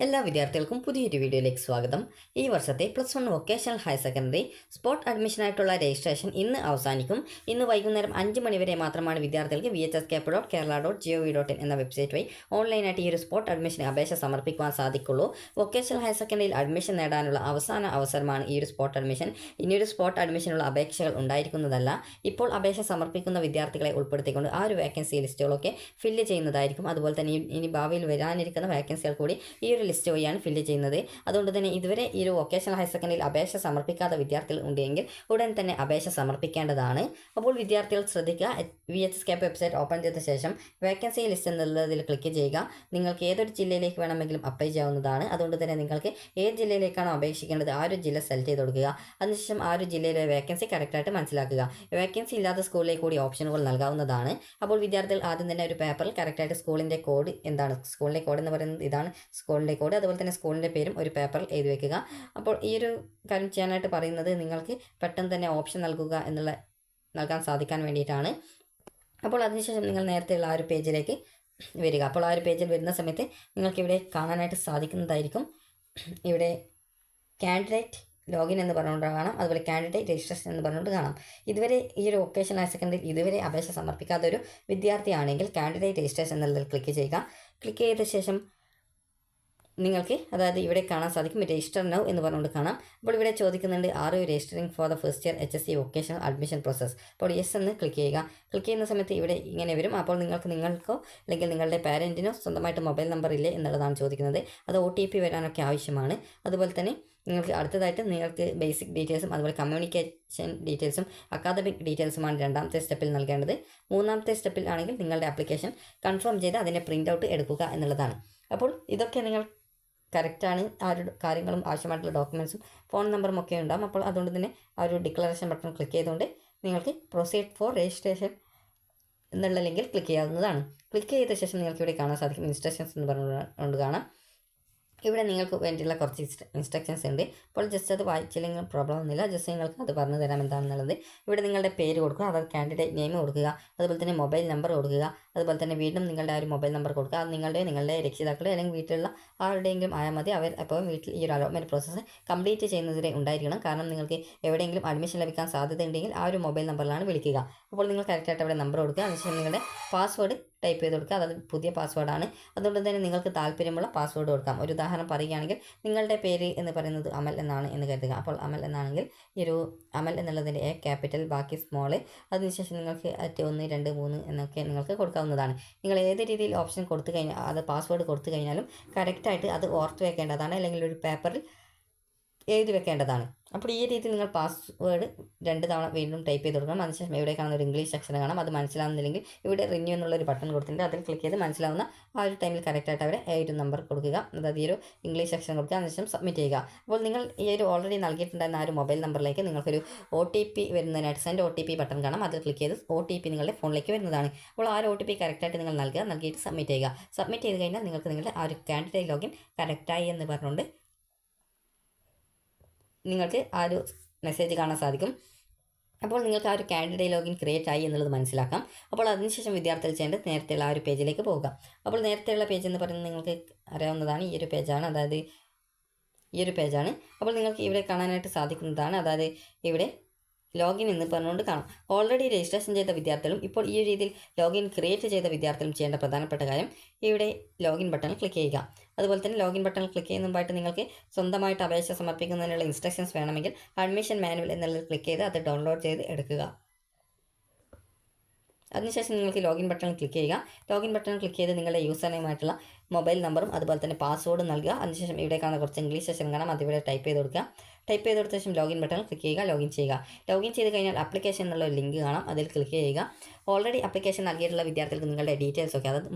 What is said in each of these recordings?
എല്ലാ വിദ്യാർത്ഥികൾക്കും പുതിയൊരു വീഡിയോയിലേക്ക് സ്വാഗതം. ഈ വർഷത്തെ +1 വൊക്കേഷണൽ ഹയർ സെക്കൻഡറി സ്പോട്ട് അഡ്മിഷനായിട്ടുള്ള രജിസ്ട്രേഷൻ ഇന്ന് അവസാനിക്കും. ഇന്ന് വൈകുന്നേരം 5 മണി വരെ മാത്രമാണ് വിദ്യാർത്ഥികൾക്ക് vhscap.kerala.gov.in എന്ന വെബ്സൈറ്റ് വഴി ഓൺലൈനായിട്ട് ഈ ഒരു സ്പോട്ട് അഡ്മിഷന് അപേക്ഷ സമർപ്പിക്കുവാൻ സാധിക്കുള്ളൂ. വൊക്കേഷണൽ ഹയർ സെക്കൻഡറിയിൽ അഡ്മിഷൻ നേടാനുള്ള അവസാന അവസരമാണ് ഈ ഒരു സ്പോട്ട് അഡ്മിഷൻ. ഇനിയൊരു സ്പോട്ട് അഡ്മിഷനുള്ള അപേക്ഷകൾ ഉണ്ടായിരിക്കുന്നതല്ല. ഇപ്പോൾ അപേക്ഷ സമർപ്പിക്കുന്ന വിദ്യാർത്ഥികളെ ഉൾപ്പെടുത്തിക്കൊണ്ട് ആ ഒരു വേക്കൻസി ലിസ്റ്റുകളൊക്കെ ഫില്ല് ചെയ്യുന്നതായിരിക്കും. അതുപോലെ തന്നെ ഇനി ഭാവിയിൽ വരാനിരിക്കുന്ന വേക്കൻസികൾ കൂടി ഈ ഒരു ലിസ്റ്റ് വഴിയാണ് ഫില്ല് ചെയ്യുന്നത്. അതുകൊണ്ട് തന്നെ ഇതുവരെ ഈ ഒരു വൊക്കേഷണൽ ഹയർ സെക്കൻഡറിയിൽ അപേക്ഷ സമർപ്പിക്കാത്ത വിദ്യാർത്ഥികൾ ഉണ്ടെങ്കിൽ ഉടൻ തന്നെ അപേക്ഷ സമർപ്പിക്കേണ്ടതാണ്. അപ്പോൾ വിദ്യാർത്ഥികൾ ശ്രദ്ധിക്കുക, VHSCAP വെബ്സൈറ്റ് ഓപ്പൺ ചെയ്ത ശേഷം വേക്കൻസി ലിസ്റ്റ് എന്നുള്ളതിൽ ക്ലിക്ക് ചെയ്യുക. നിങ്ങൾക്ക് ഏതൊരു ജില്ലയിലേക്ക് വേണമെങ്കിലും അപ്ലൈ ചെയ്യാവുന്നതാണ്. അതുകൊണ്ട് തന്നെ നിങ്ങൾക്ക് ഏത് ജില്ലയിലേക്കാണോ അപേക്ഷിക്കേണ്ടത് ആ ഒരു ജില്ല സെലക്ട് ചെയ്ത് കൊടുക്കുക. അതിനുശേഷം ആ ഒരു ജില്ലയിലെ വേക്കൻസി കറക്റ്റായിട്ട് മനസ്സിലാക്കുക. വേക്കൻസി ഇല്ലാത്ത സ്കൂളിലേക്ക് കൂടി ഓപ്ഷനുകൾ നൽകാവുന്നതാണ്. അപ്പോൾ വിദ്യാർത്ഥികൾ ആദ്യം തന്നെ ഒരു പേപ്പറിൽ കറക്റ്റായിട്ട് സ്കൂളിൻ്റെ കോഡ് എന്താണ്, സ്കൂളിൻ്റെ കോഡ് എന്ന് പറയുന്നത് ഇതാണ് സ്കൂളിൻ്റെ കോഡ്. അതുപോലെ തന്നെ സ്കൂളിൻ്റെ പേരും ഒരു പേപ്പറിൽ എഴുതി വെക്കുക. അപ്പോൾ ഈ ഒരു കാര്യം ചെയ്യാനായിട്ട് പറയുന്നത് നിങ്ങൾക്ക് പെട്ടെന്ന് തന്നെ ഓപ്ഷൻ നൽകാൻ സാധിക്കാൻ വേണ്ടിയിട്ടാണ്. അപ്പോൾ അതിനുശേഷം നിങ്ങൾ നേരത്തെയുള്ള ആ ഒരു പേജിലേക്ക് വരിക. അപ്പോൾ ആ ഒരു പേജിൽ വരുന്ന സമയത്ത് നിങ്ങൾക്കിവിടെ കാണാനായിട്ട് സാധിക്കുന്നതായിരിക്കും. ഇവിടെ കാൻഡിഡേറ്റ് ലോഗിൻ എന്ന് പറഞ്ഞുകൊണ്ട് കാണാം, അതുപോലെ കാൻഡിഡേറ്റ് രജിസ്ട്രേഷൻ എന്ന് പറഞ്ഞുകൊണ്ട് കാണാം. ഇതുവരെ ഈ ഒരു വൊക്കേഷണൽ ഹയർ സെക്കൻഡറി ഇതുവരെ അപേക്ഷ സമർപ്പിക്കാത്ത ഒരു വിദ്യാർത്ഥിയാണെങ്കിൽ കാൻഡിഡേറ്റ് രജിസ്ട്രേഷൻ എന്നുള്ളതിൽ ക്ലിക്ക് ചെയ്യുക. ക്ലിക്ക് ചെയ്ത ശേഷം നിങ്ങൾക്ക് ഇവിടെ കാണാൻ സാധിക്കും രജിസ്റ്റർ നൗ എന്ന് പറഞ്ഞുകൊണ്ട് കാണാം. അപ്പോൾ ഇവിടെ ചോദിക്കുന്നുണ്ട് are you registering for the first year HSC vocational admission process. അപ്പോൾ യെസ് എന്ന് ക്ലിക്ക് ചെയ്യുക. ക്ലിക്ക് ചെയ്യുന്ന സമയത്ത് ഇവിടെ ഇങ്ങനെ വരും. അപ്പോൾ നിങ്ങൾക്കോ അല്ലെങ്കിൽ നിങ്ങളുടെ പാരൻറ്റിനോ സ്വന്തമായിട്ട് മൊബൈൽ നമ്പർ ഇല്ലേ എന്നുള്ളതാണ് ചോദിക്കുന്നത്. അത് OTP വരാനൊക്കെ ആവശ്യമാണ്. അതുപോലെ തന്നെ നിങ്ങൾക്ക് അടുത്തതായിട്ട് നിങ്ങൾക്ക് ബേസിക് ഡീറ്റെയിൽസും അതുപോലെ കമ്മ്യൂണിക്കേഷൻ ഡീറ്റെയിൽസും അക്കാദമിക് ഡീറ്റെയിൽസുമാണ് രണ്ടാമത്തെ സ്റ്റെപ്പിൽ നൽകേണ്ടത്. മൂന്നാമത്തെ സ്റ്റെപ്പിൽ ആണെങ്കിൽ നിങ്ങളുടെ ആപ്ലിക്കേഷൻ കൺഫേം ചെയ്ത് അതിൻ്റെ പ്രിൻ്റ് ഔട്ട് എടുക്കുക എന്നുള്ളതാണ്. അപ്പോൾ ഇതൊക്കെ നിങ്ങൾ കറക്റ്റാണ്. ആ ഒരു കാര്യങ്ങളും ആവശ്യമായിട്ടുള്ള ഡോക്യുമെൻറ്റ്സും ഫോൺ നമ്പറും ഒക്കെ ഉണ്ടാകും. അപ്പോൾ അതുകൊണ്ട് തന്നെ ആ ഒരു ഡിക്ലറേഷൻ ബട്ടൺ ക്ലിക്ക് ചെയ്തുകൊണ്ട് നിങ്ങൾക്ക് പ്രൊസീഡ് ഫോർ രജിസ്ട്രേഷൻ എന്നുള്ള ലിങ്കിൽ ക്ലിക്ക് ചെയ്യാവുന്നതാണ്. ക്ലിക്ക് ചെയ്ത ശേഷം നിങ്ങൾക്ക് ഇവിടെ കാണാൻ സാധിക്കും ഇൻസ്ട്രക്ഷൻസ് എന്ന് പറഞ്ഞുകൊണ്ട് കാണാം. ഇവിടെ നിങ്ങൾക്ക് വേണ്ടിയുള്ള കുറച്ച് ഇൻസ്ട്രക്ഷൻസ് ഉണ്ട്. അപ്പോൾ ജസ്റ്റ് അത് വായിച്ചില്ലെങ്കിൽ പ്രോബ്ലം ഒന്നുമില്ല. ജസ്റ്റ് നിങ്ങൾക്ക് അത് പറഞ്ഞു തരാം എന്താണെന്നുള്ളത്. ഇവിടെ നിങ്ങളുടെ പേര് കൊടുക്കുക, അതായത് കാൻഡിഡേറ്റ് നെയിം കൊടുക്കുക, അതുപോലെ തന്നെ മൊബൈൽ നമ്പർ കൊടുക്കുക. അതുപോലെ തന്നെ വീണ്ടും നിങ്ങളുടെ ആ ഒരു മൊബൈൽ നമ്പർ കൊടുക്കുക. അത് നിങ്ങളുടെ രക്ഷിതാക്കളുടെ അല്ലെങ്കിൽ വീട്ടിലുള്ള ആരുടെയെങ്കിലും ആയാൽ മതി. അവർ അപ്പോൾ വീട്ടിൽ ഈ ഒരു അലോട്ട്മെൻറ്റ് പ്രോസസ്സ് കംപ്ലീറ്റ് ചെയ്യുന്നതിനെ ഉണ്ടായിരിക്കണം. കാരണം നിങ്ങൾക്ക് എവിടെയെങ്കിലും അഡ്മിഷൻ ലഭിക്കാൻ സാധ്യത ഉണ്ടെങ്കിൽ ആ ഒരു മൊബൈൽ നമ്പറിലാണ് വിളിക്കുക. അപ്പോൾ നിങ്ങൾ കറക്റ്റായിട്ട് അവിടെ നമ്പർ കൊടുക്കുക. അതിനുശേഷം നിങ്ങളുടെ പാസ്വേഡ് ടൈപ്പ് ചെയ്ത് കൊടുക്കുക. അതായത് പുതിയ പാസ്വേഡാണ്, അതുകൊണ്ട് തന്നെ നിങ്ങൾക്ക് താല്പര്യമുള്ള പാസ്വേഡ് കൊടുക്കാം. ഒരു ഉദാഹരണം പറയുകയാണെങ്കിൽ നിങ്ങളുടെ പേര് എന്ന് പറയുന്നത് അമൽ എന്നാണ് എന്ന് കരുതുക. അപ്പോൾ അമൽ എന്നാണെങ്കിൽ ഈ ഒരു അമൽ എന്നുള്ളതിൻ്റെ A ക്യാപിറ്റൽ ബാക്കി സ്മോൾ, അതിനുശേഷം നിങ്ങൾക്ക് 1 2 3 എന്നൊക്കെ നിങ്ങൾക്ക് കൊടുക്കാവുന്നതാണ്. നിങ്ങൾ ഏത് രീതിയിൽ ഓപ്ഷൻ കൊടുത്തു കഴിഞ്ഞാൽ അത് പാസ്വേഡ് കൊടുത്തു കഴിഞ്ഞാലും കറക്റ്റായിട്ട് അത് ഓർത്ത് വെക്കേണ്ടതാണ്, അല്ലെങ്കിൽ ഒരു പേപ്പറിൽ എഴുതി വെക്കേണ്ടതാണ്. അപ്പോൾ ഈ രീതിയിൽ നിങ്ങൾ പാസ്വേഡ് 2 തവണ വീണ്ടും ടൈപ്പ് ചെയ്ത് കൊടുക്കണം. അതിനുശേഷം ഇവിടെ കാണുന്ന ഒരു ഇംഗ്ലീഷ് സെക്ഷൻ കാണാം. അത് മനസ്സിലാവുന്നില്ലെങ്കിൽ ഇവിടെ റിന്യൂ എന്നുള്ളൊരു ബട്ടൺ കൊടുത്തിട്ടുണ്ട്. അതിൽ ക്ലിക്ക് ചെയ്ത് മനസ്സിലാവുന്ന ആ ഒരു ടൈമിൽ കറക്റ്റായിട്ട് അവിടെ ഒരു നമ്പർ കൊടുക്കുക, അതായത് ഈ ഒരു ഇംഗ്ലീഷ് സെക്ഷൻ കൊടുക്കുക. അതിനുശേഷം സബ്മിറ്റ് ചെയ്യുക. അപ്പോൾ നിങ്ങൾ ഈ ഒരു ഓൾറെഡി നൽകിയിട്ടുണ്ടായിരുന്ന ആ ഒരു മൊബൈൽ നമ്പറിലേക്ക് നിങ്ങൾക്കൊരു OTP വരുന്നതിനായിട്ട് സെൻഡ് OTP ബട്ടൺ കാണാം. അതിൽ ക്ലിക്ക് ചെയ്ത് OTP നിങ്ങളുടെ ഫോണിലേക്ക് വരുന്നതാണ്. അപ്പോൾ ആ ഒരു OTP കറക്റ്റായിട്ട് നിങ്ങൾ നൽകിയിട്ട് സബ്മിറ്റ് ചെയ്യുക. സബ്മിറ്റ് ചെയ്ത് കഴിഞ്ഞാൽ നിങ്ങൾക്ക് നിങ്ങളുടെ ആ ഒരു കാൻഡിഡേറ്റ് ലോഗിൻ കറക്റ്റായി എന്ന് പറഞ്ഞുകൊണ്ട് നിങ്ങൾക്ക് ആ ഒരു മെസ്സേജ് കാണാൻ സാധിക്കും. അപ്പോൾ നിങ്ങൾക്ക് ആ ഒരു കാൻഡിഡേറ്റ് ലോഗിൻ ക്രിയേറ്റ് ആയി എന്നുള്ളത് മനസ്സിലാക്കാം. അപ്പോൾ അതിനുശേഷം വിദ്യാർത്ഥികൾ ചെയ്യേണ്ടത് നേരത്തെയുള്ള ആ ഒരു പേജിലേക്ക് പോകുക. അപ്പോൾ നേരത്തെയുള്ള പേജ് എന്ന് പറയുന്നത് നിങ്ങൾക്ക് അറിയാവുന്നതാണ്, ഈ ഒരു പേജാണ്, അതായത് ഈ ഒരു പേജാണ്. അപ്പോൾ നിങ്ങൾക്ക് ഇവിടെ കാണാനായിട്ട് സാധിക്കുന്നതാണ്, അതായത് ഇവിടെ ലോഗിൻ എന്ന് പറഞ്ഞുകൊണ്ട് കാണാം. ഓൾറെഡി രജിസ്ട്രേഷൻ ചെയ്ത വിദ്യാർത്ഥികളും ഇപ്പോൾ ഈ രീതിയിൽ ലോഗിൻ ക്രിയേറ്റ് ചെയ്ത വിദ്യാർത്ഥികളും ചെയ്യേണ്ട പ്രധാനപ്പെട്ട കാര്യം ഇവിടെ ലോഗിൻ ബട്ടണിൽ ക്ലിക്ക് ചെയ്യുക. അതുപോലെ തന്നെ ലോഗിൻ ബട്ടണിൽ ക്ലിക്ക് ചെയ്യുന്ന മുമ്പായിട്ട് നിങ്ങൾക്ക് സ്വന്തമായിട്ട് അപേക്ഷ സമർപ്പിക്കുന്നതിനുള്ള ഇൻസ്ട്രക്ഷൻസ് വേണമെങ്കിൽ അഡ്മിഷൻ മാനുവൽ എന്നുള്ളത് ക്ലിക്ക് ചെയ്ത് അത് ഡൗൺലോഡ് ചെയ്ത് എടുക്കുക. അതിനുശേഷം നിങ്ങൾക്ക് ലോഗിൻ ബട്ടണിൽ ക്ലിക്ക് ചെയ്യുക. ലോഗിൻ ബട്ടണിൽ ക്ലിക്ക് ചെയ്ത് നിങ്ങളുടെ യൂസർ നെയിമായിട്ടുള്ള മൊബൈൽ നമ്പറും അതുപോലെ തന്നെ പാസ്വേഡും നൽകുക. അതിനുശേഷം ഇവിടെ കാണുന്ന കുറച്ച് ഇംഗ്ലീഷ് സെക്ഷൻ കാണാം, അതിവിടെ ടൈപ്പ് ചെയ്ത് കൊടുക്കുക. ടൈപ്പ് ചെയ്ത് കൊടുത്ത ശേഷം ലോഗിൻ ബട്ടണിൽ ക്ലിക്ക് ചെയ്യുക, ലോഗിൻ ചെയ്യുക. ലോഗിൻ ചെയ്ത് കഴിഞ്ഞാൽ ആപ്ലിക്കേഷൻ എന്നുള്ള ഒരു ലിങ്ക് കാണാം, അതിൽ ക്ലിക്ക് ചെയ്യുക. ഓൾറെഡി ആപ്ലിക്കേഷൻ നൽകിയിട്ടുള്ള വിദ്യാർത്ഥികൾക്ക് നിങ്ങളുടെ ഡീറ്റെയിൽസൊക്കെ, അതായത്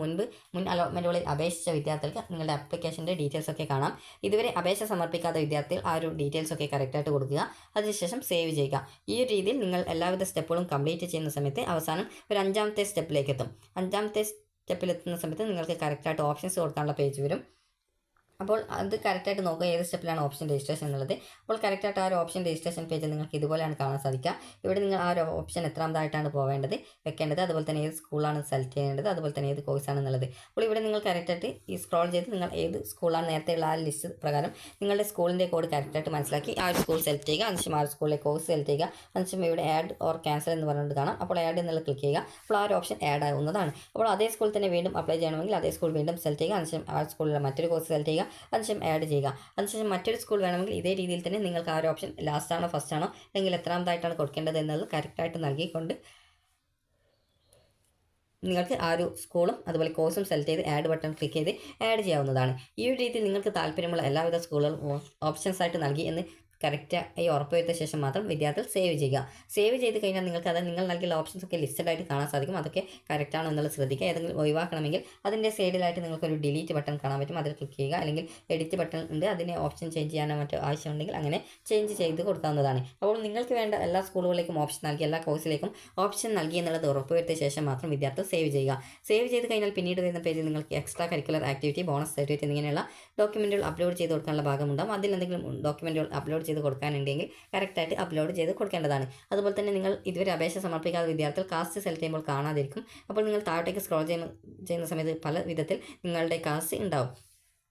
മുൻ അലോട്ട്മെൻറ്റുകളിൽ അപേക്ഷിച്ച വിദ്യാർത്ഥികൾക്ക് നിങ്ങളുടെ ആപ്ലിക്കേഷൻ്റെ ഡീറ്റെയിൽസൊക്കെ കാണാം. ഇതുവരെ അപേക്ഷ സമർപ്പിക്കാത്ത വിദ്യാർത്ഥികൾ ആ ഒരു ഡീറ്റെയിൽസൊക്കെ കറക്റ്റായിട്ട് കൊടുക്കുക. അതിനുശേഷം സേവ് ചെയ്യുക. ഈ ഒരു രീതിയിൽ നിങ്ങൾ എല്ലാവിധ സ്റ്റെപ്പുകളും കംപ്ലീറ്റ് ചെയ്യുന്ന സമയത്ത് അവസാനം ഒരു 5ാമത്തെ സ്റ്റെപ്പിലേക്ക് എത്തും. 5ാമത്തെ സ്റ്റെപ്പിലെത്തുന്ന സമയത്ത് നിങ്ങൾക്ക് കറക്റ്റായിട്ട് ഓപ്ഷൻസ് കൊടുക്കാനുള്ള പേജ് വരും. അപ്പോൾ അത് കറക്റ്റായിട്ട് നോക്കുക ഏത് സ്റ്റെപ്പിലാണ് ഓപ്ഷൻ രജിസ്ട്രേഷൻ എന്നുള്ളത്. അപ്പോൾ കറക്റ്റായിട്ട് ആ ഒരു ഓപ്ഷൻ രജിസ്ട്രേഷൻ പേജിൽ നിങ്ങൾക്ക് ഇതുപോലെയാണ് കാണാൻ സാധിക്കുക. ഇവിടെ നിങ്ങൾ ആ ഒരു ഓപ്ഷൻ എത്രാമതായിട്ടാണ് പോവേണ്ടത് വെക്കേണ്ടത്, അതുപോലെ തന്നെ ഏത് സ്കൂളാണ് സെലക്ട് ചെയ്യേണ്ടത്, അതുപോലെ തന്നെ ഏത് കോഴ്സാണെന്നുള്ളത്. അപ്പോൾ ഇവിടെ നിങ്ങൾ കറക്റ്റായിട്ട് ഈ സ്ക്രോൾ ചെയ്ത് നിങ്ങൾ ഏത് സ്കൂളാണ് നേരത്തെയുള്ള ആ ലിസ്റ്റ് പ്രകാരം നിങ്ങളുടെ സ്കൂളിൻ്റെ കോഡ് കറക്റ്റായിട്ട് മനസ്സിലാക്കി ആ ഒരു സ്കൂൾ സെലക്ട് ചെയ്യുക. അതിനുശേഷം ആ ഒരു സ്കൂളിലെ കോഴ്സ് സെലക്ട് ചെയ്യുക. അതിനുശേഷം ഇവിടെ ആഡ് ഓർ ക്യാൻസൽ എന്ന് പറഞ്ഞുകൊണ്ട് കാണാം. അപ്പോൾ ആഡ് എന്നുള്ളത് ക്ലിക്ക് ചെയ്യുക. അപ്പോൾ ആ ഒരു ഓപ്ഷൻ ആഡ് ആവുന്നതാണ്. അപ്പോൾ അതേ സ്കൂളിൽ തന്നെ വീണ്ടും അപ്ലൈ ചെയ്യണമെങ്കിൽ അതേ സ്കൂൾ വീണ്ടും സെലക്ട് ചെയ്യുക. അതിനുശേഷം ആ സ്കൂളിലെ മറ്റൊരു കോഴ്സ് സെലക്ട് ചെയ്യുക. അതിനുശേഷം ആഡ് ചെയ്യുക. അതിനുശേഷം മറ്റൊരു സ്കൂൾ വേണമെങ്കിൽ ഇതേ രീതിയിൽ തന്നെ നിങ്ങൾക്ക് ആ ഒരു ഓപ്ഷൻ ലാസ്റ്റ് ആണോ ഫസ്റ്റ് ആണോ അല്ലെങ്കിൽ എത്രാമതായിട്ടാണ് കൊടുക്കേണ്ടത് എന്നത് കറക്റ്റായിട്ട് നൽകിക്കൊണ്ട് നിങ്ങൾക്ക് ആ ഒരു സ്കൂളും അതുപോലെ കോഴ്സും സെലക്ട് ചെയ്ത് ആഡ് ബട്ടൺ ക്ലിക്ക് ചെയ്ത് ആഡ് ചെയ്യാവുന്നതാണ്. ഈ ഒരു രീതിയിൽ നിങ്ങൾക്ക് താല്പര്യമുള്ള എല്ലാവിധ സ്കൂളുകളും ഓപ്ഷൻസ് ആയിട്ട് നൽകി എന്ന് കറക്റ്റായി ഉറപ്പുവരുത്തിയ ശേഷം മാത്രം വിദ്യാർത്ഥികൾ സേവ് ചെയ്യുക. സേവ് ചെയ്ത് കഴിഞ്ഞാൽ നിങ്ങൾക്ക് അത് നിങ്ങൾ നൽകിയ ഓപ്ഷൻസ് ഒക്കെ ലിസ്റ്റഡ് ആയിട്ട് കാണാൻ സാധിക്കും. അതൊക്കെ കറക്റ്റാണോ എന്നുള്ളത് ശ്രദ്ധിക്കുക. ഏതെങ്കിലും ഒഴിവാക്കണമെങ്കിൽ അതിൻ്റെ സൈഡിലായിട്ട് നിങ്ങൾക്കൊരു ഡിലീറ്റ് ബട്ടൺ കാണാൻ പറ്റും. അതിൽ ക്ലിക്ക് ചെയ്യുക. അല്ലെങ്കിൽ എഡിറ്റ് ബട്ടൺ ഉണ്ട്, അതിനെ ഓപ്ഷൻ ചേഞ്ച് ചെയ്യാനോ മറ്റോ ആവശ്യമുണ്ടെങ്കിൽ അങ്ങനെ ചേഞ്ച് ചെയ്ത് കൊടുക്കാവുന്നതാണ്. അപ്പോൾ നിങ്ങൾക്ക് വേണ്ട എല്ലാ സ്കൂളുകളിലേക്കും ഓപ്ഷൻ നൽകി എല്ലാ കോഴ്സിലേക്കും ഓപ്ഷൻ നൽകി എന്നുള്ളത് ഉറപ്പുവരുത്തിയ ശേഷം മാത്രം വിദ്യാർത്ഥികൾ സേവ് ചെയ്യുക. സേവ് ചെയ്ത് കഴിഞ്ഞാൽ പിന്നീട് വരുന്ന പേജിൽ നിങ്ങൾക്ക് extra curricular activity, bonus certificate എന്നിങ്ങനെയുള്ള ഡോക്യുമെൻറ്റുകൾ അപ്ലോഡ് ചെയ്ത് കൊടുക്കാനുള്ള ഭാഗമുണ്ടാകും. അതിൽ എന്തെങ്കിലും ഡോക്യുമെൻറ്റുകൾ അപ്ലോഡ് ചെയ്ത് കൊടുക്കാനുണ്ടെങ്കിൽ കറക്റ്റായിട്ട് അപ്ലോഡ് ചെയ്ത് കൊടുക്കേണ്ടതാണ്. അതുപോലെ തന്നെ നിങ്ങൾ ഇതുവരെ അപേക്ഷ സമർപ്പിക്കാത്ത വിദ്യാർത്ഥികൾ കാസ്റ്റ് സെലക്ട് ചെയ്യുമ്പോൾ കാണാതിരിക്കും. അപ്പോൾ നിങ്ങൾ താഴോട്ടേക്ക് സ്ക്രോൾ ചെയ്യുന്ന സമയത്ത് പല വിധത്തിൽ നിങ്ങളുടെ കാസ്റ്റ് ഉണ്ടാവും.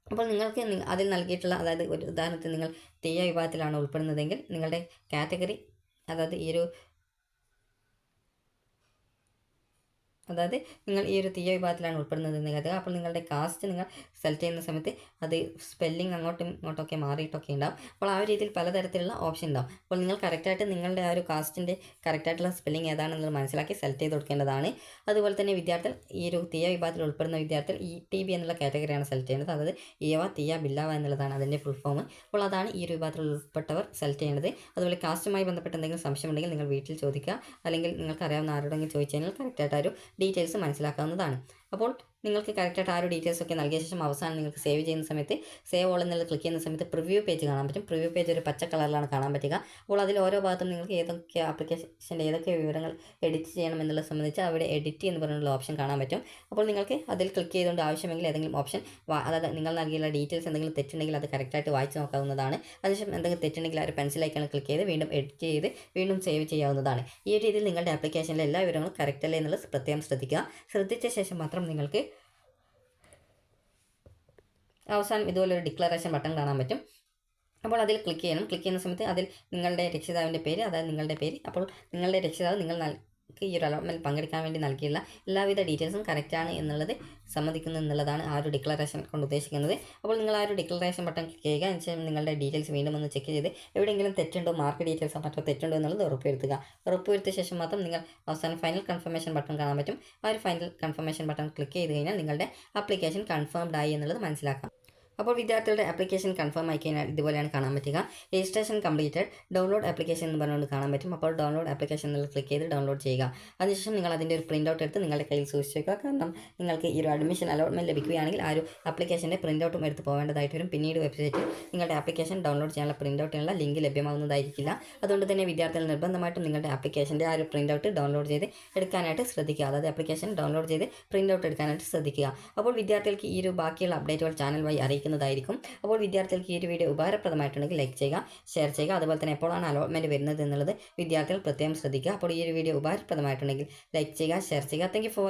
അപ്പോൾ നിങ്ങൾക്ക് അതിൽ നൽകിയിട്ടുള്ള, അതായത് ഒരു ഉദാഹരണത്തിന് നിങ്ങൾ തീയ വിഭാഗത്തിലാണ് ഉൾപ്പെടുന്നതെങ്കിൽ നിങ്ങളുടെ കാറ്റഗറി, അതായത് നിങ്ങൾ ഈ ഒരു തീയ വിഭാഗത്തിലാണ് ഉൾപ്പെടുന്നതെന്ന് കരുതുക. അപ്പോൾ നിങ്ങളുടെ കാസ്റ്റ് നിങ്ങൾ സെലക്ട് ചെയ്യുന്ന സമയത്ത് അത് സ്പെല്ലിംഗ് അങ്ങോട്ടും ഇങ്ങോട്ടൊക്കെ മാറിയിട്ടൊക്കെ ഉണ്ടാവും. അപ്പോൾ ആ ഒരു രീതിയിൽ പലതരത്തിലുള്ള ഓപ്ഷൻ ഉണ്ടാവും. അപ്പോൾ നിങ്ങൾ കറക്റ്റായിട്ട് നിങ്ങളുടെ ആ ഒരു കാസ്റ്റിൻ്റെ കറക്റ്റായിട്ടുള്ള സ്പെല്ലിംഗ് ഏതാണെന്നുള്ളത് മനസ്സിലാക്കി സെലക്ട് ചെയ്ത് കൊടുക്കേണ്ടതാണ്. അതുപോലെ തന്നെ വിദ്യാർത്ഥികൾ ഈ ഒരു തീയ വിഭാഗത്തിൽ ഉൾപ്പെടുന്ന വിദ്യാർത്ഥികൾ ETB എന്നുള്ള കാറ്റഗറിയാണ് സെലക്ട് ചെയ്യുന്നത്. അതായത് ഈവ തീയ ബില്ലാവ എന്നുള്ളതാണ് അതിൻ്റെ ഫുൾ ഫോം. അപ്പോൾ അതാണ് ഈ ഒരു വിഭാഗത്തിൽ ഉൾപ്പെട്ടവർ സെലക്ട് ചെയ്യേണ്ടത്. അതുപോലെ കാസ്റ്റുമായി ബന്ധപ്പെട്ട് എന്തെങ്കിലും സംശയമുണ്ടെങ്കിൽ നിങ്ങൾ വീട്ടിൽ ചോദിക്കുക, അല്ലെങ്കിൽ നിങ്ങൾക്ക് അറിയാവുന്ന ആരോടെങ്കിലും ചോദിച്ചു കഴിഞ്ഞാൽ കറക്റ്റായിട്ട് ആ ഒരു ഡീറ്റെയിൽസ് മനസ്സിലാക്കാവുന്നതാണ്. അപ്പോൾ നിങ്ങൾക്ക് കറക്റ്റായിട്ട് ആ ഒരു ഡീറ്റെയിൽസ് ഒക്കെ നൽകിയ ശേഷം അവസാനം നിങ്ങൾക്ക് സേവ് ചെയ്യുന്ന സമയത്ത് സേവ് ഓൾ എന്നുള്ളത് ക്ലിക്ക് ചെയ്യുന്ന സമയത്ത് പ്രിവ്യൂ പേജ് കാണാൻ പറ്റും. പ്രിവ്യൂ പേജ് ഒരു പച്ച കളറിലാണ് കാണാൻ പറ്റുക. അപ്പോൾ അതിൽ ഓരോ ഭാഗത്തും നിങ്ങൾക്ക് ഏതൊക്കെ ആപ്ലിക്കേഷൻ്റെ ഏതൊക്കെ വിവരങ്ങൾ എഡിറ്റ് ചെയ്യണം എന്നുള്ളത് സംബന്ധിച്ച് അവിടെ എഡിറ്റ് എന്ന് പറഞ്ഞുള്ള ഓപ്ഷൻ കാണാൻ പറ്റും. അപ്പോൾ നിങ്ങൾക്ക് അതിൽ ക്ലിക്ക് ചെയ്തുകൊണ്ട് ആവശ്യമെങ്കിൽ ഏതെങ്കിലും ഓപ്ഷൻ, അതായത് നിങ്ങൾ നൽകിയുള്ള ഡീറ്റെയിൽസ് എന്തെങ്കിലും തെറ്റുണ്ടെങ്കിൽ അത് കറക്റ്റായിട്ട് വായിച്ച് നോക്കാവുന്നതാണ്. അതിനുശേഷം എന്തെങ്കിലും തെറ്റുണ്ടെങ്കിൽ ആ ഒരു പെൻസിൽ ഐക്കൺ ക്ലിക്ക് ചെയ്ത് വീണ്ടും എഡിറ്റ് ചെയ്ത് വീണ്ടും സേവ് ചെയ്യാവുന്നതാണ്. ഈ ഒരു രീതിയിൽ നിങ്ങളുടെ ആപ്ലിക്കേഷനിലെ എല്ലാ വിവരങ്ങളും കറക്റ്റ് അല്ലേ എന്നുള്ളത് പ്രത്യേകം ശ്രദ്ധിക്കുക. ശ്രദ്ധിച്ച ശേഷം മാത്രം നിങ്ങൾക്ക് അവസാനം ഇതുപോലെ ഒരു ഡിക്ലറേഷൻ ബട്ടൺ കാണാൻ പറ്റും. അപ്പോൾ അതിൽ ക്ലിക്ക് ചെയ്യണം. ക്ലിക്ക് ചെയ്യുന്ന സമയത്ത് അതിൽ നിങ്ങളുടെ രക്ഷിതാവിൻ്റെ പേര്, അതായത് നിങ്ങളുടെ പേര്, അപ്പോൾ നിങ്ങളുടെ രക്ഷിതാവ് നിങ്ങൾ ഈ ഒരു അലോട്ട്മെൻറ്റ് പങ്കെടുക്കാൻ വേണ്ടി നൽകിയുള്ള എല്ലാവിധ ഡീറ്റെയിൽസും കറക്റ്റാണ് എന്നുള്ളത് സമ്മതിക്കുന്നു എന്നുള്ളതാണ് ആ ഒരു ഡിക്ലറേഷൻ കൊണ്ട് ഉദ്ദേശിക്കുന്നത്. അപ്പോൾ നിങ്ങൾ ആ ഒരു ഡിക്ലറേഷൻ ബട്ടൺ ക്ലിക്ക് ചെയ്യുക. അതിനുശേഷം നിങ്ങളുടെ ഡീറ്റെയിൽസ് വീണ്ടും ഒന്ന് ചെക്ക് ചെയ്ത് എവിടെയെങ്കിലും തെറ്റുണ്ടോ, മാർക്ക് ഡീറ്റെയിൽസോ മറ്റോ തെറ്റുണ്ടോ എന്നുള്ളത് ഉറപ്പുവരുത്തുക. ഉറപ്പുവരുത്തിയ ശേഷം മാത്രം നിങ്ങൾ അവസാനം ഫൈനൽ കൺഫർമേഷൻ ബട്ടൺ കാണാൻ പറ്റും. ആ ഒരു ഫൈനൽ കൺഫർമേഷൻ ബട്ടൺ ക്ലിക്ക് ചെയ്ത് കഴിഞ്ഞാൽ നിങ്ങളുടെ ആപ്ലിക്കേഷൻ കൺഫേംഡ് ആയി എന്നുള്ളത് മനസ്സിലാക്കാം. അപ്പോൾ വിദ്യാർത്ഥികളുടെ ആപ്ലിക്കേഷൻ കൺഫേം ആയി കഴിഞ്ഞാൽ ഇതുപോലെയാണ് കാണാൻ പറ്റുക. രജിസ്ട്രേഷൻ കംപ്ലീറ്റഡ്, ഡൗൺലോഡ് ആപ്ലിക്കേഷൻ എന്ന് പറഞ്ഞുകൊണ്ട് കാണാൻ പറ്റും. അപ്പോൾ ഡൗൺലോഡ് ആപ്ലിക്കേഷൻ എന്നുള്ള ക്ലിക്ക് ചെയ്ത് ഡൗൺലോഡ് ചെയ്യുക. അതിനുശേഷം നിങ്ങൾ അതിൻ്റെ ഒരു പ്രിൻ്റ് ഔട്ട് എടുത്ത് നിങ്ങളുടെ കയ്യിൽ സൂക്ഷിച്ച് വയ്ക്കുക. കാരണം നിങ്ങൾക്ക് ഈ ഒരു അഡ്മിഷൻ അലോട്ട്മെൻറ്റ് ലഭിക്കുകയാണെങ്കിൽ ആ ഒരു ആപ്ലിക്കേഷൻ്റെ പ്രിൻ്റ് ഔട്ടും എടുത്ത് പോകേണ്ടതായിട്ട് വരും. പിന്നീട് വെബ്സൈറ്റിൽ നിങ്ങളുടെ ആപ്ലിക്കേഷൻ ഡൗൺലോഡ് ചെയ്യാനുള്ള പ്രിൻ്റ് ഔട്ടിനുള്ള ലിങ്ക് ലഭ്യമാകുന്നതായിരിക്കില്ല. അതുകൊണ്ട് തന്നെ വിദ്യാർത്ഥികൾ നിർബന്ധമായിട്ടും നിങ്ങളുടെ ആപ്ലിക്കേഷൻ്റെ ആ ഒരു പ്രിൻ്റ് ഔട്ട് ഡൗൺലോഡ് ചെയ്ത് എടുക്കാനായിട്ട് ശ്രദ്ധിക്കുക. അതായത് ആപ്ലിക്കേഷൻ ഡൗൺലോഡ് ചെയ്ത് പ്രിൻ്റ് ഔട്ട് എടുക്കാനായിട്ട് ശ്രദ്ധിക്കുക. അപ്പോൾ വിദ്യാർത്ഥികൾക്ക് ഈ ഒരു ബാക്കിയുള്ള അപ്ഡേറ്റുകൾ ചാനൽ വഴി അറിയിക്കുന്നതായിരിക്കും. അപ്പോൾ വിദ്യാർത്ഥികൾക്ക് ഈ ഒരു വീഡിയോ ഉപകാരപ്രദമായിട്ടുണ്ടെങ്കിൽ ലൈക്ക് ചെയ്യുക, ഷെയർ ചെയ്യുക. അതുപോലെ തന്നെ എപ്പോഴാണ് അലോട്ട്മെൻറ്റ് വരുന്നത് എന്നുള്ളത് വിദ്യാർത്ഥികൾ പ്രത്യേകം ശ്രദ്ധിക്കുക. അപ്പോൾ ഈ ഒരു വീഡിയോ ഉപകാരപ്രദമായിട്ടുണ്ടെങ്കിൽ ലൈക്ക് ചെയ്യുക, ഷെയർ ചെയ്യുക. Thank you for watching.